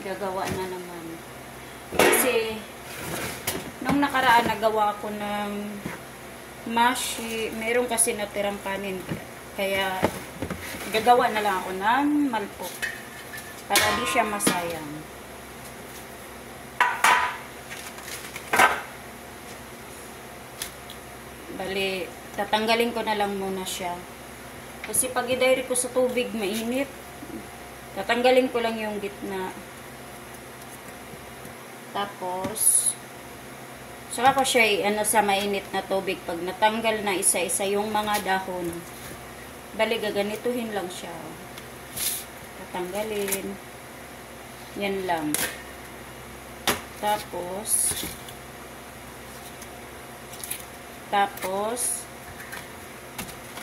gagawa na naman. Kasi, nung nakaraan, nagawa ko ng mashi. Meron kasi natirang kanin. Kaya, gagawa na lang ako ng malpok. Para di siya masayang. Bali, tatanggalin ko na lang muna siya. Kasi pag i-direct ko sa tubig, mainit. Tatanggalin ko lang yung gitna. Tapos, saka ko siya sa mainit na tubig. Pag natanggal na isa-isa yung mga dahon, bali, gaganituhin lang siya. Tatanggalin. Yan lang.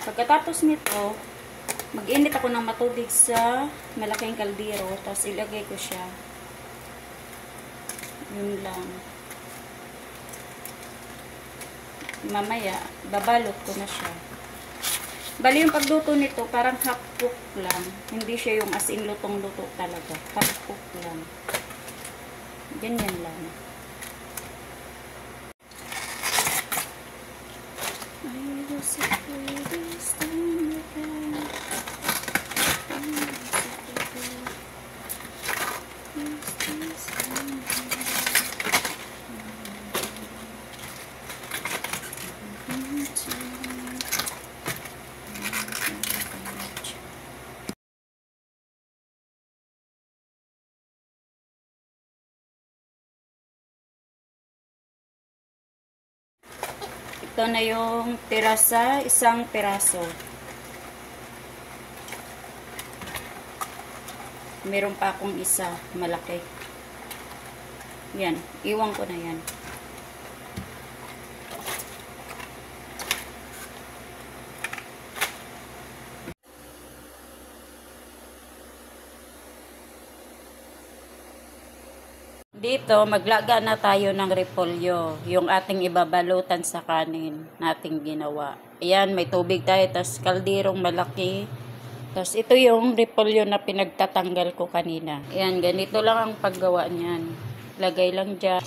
Pagkatapos nito, mag-init ako ng matubig sa malaking kaldero, tapos ilagay ko siya. Yun lang. Mamaya, babalot ko na siya. Bali, yung pagluto nito, parang half cook lang. Hindi siya yung as in lutong-luto talaga. Half cook lang. Ganyan lang. Ito na yung tira sa isang piraso. Meron pa akong isa, malaki. Yan, iwan ko na yan. Dito, maglaga na tayo ng repolyo. Yung ating ibabalutan sa kanin nating ginawa. Ayan, may tubig tayo. Tapos kaldirong malaki. Tapos ito yung repolyo na pinagtatanggal ko kanina. Ayan, ganito lang ang paggawa niyan. Lagay lang dyan.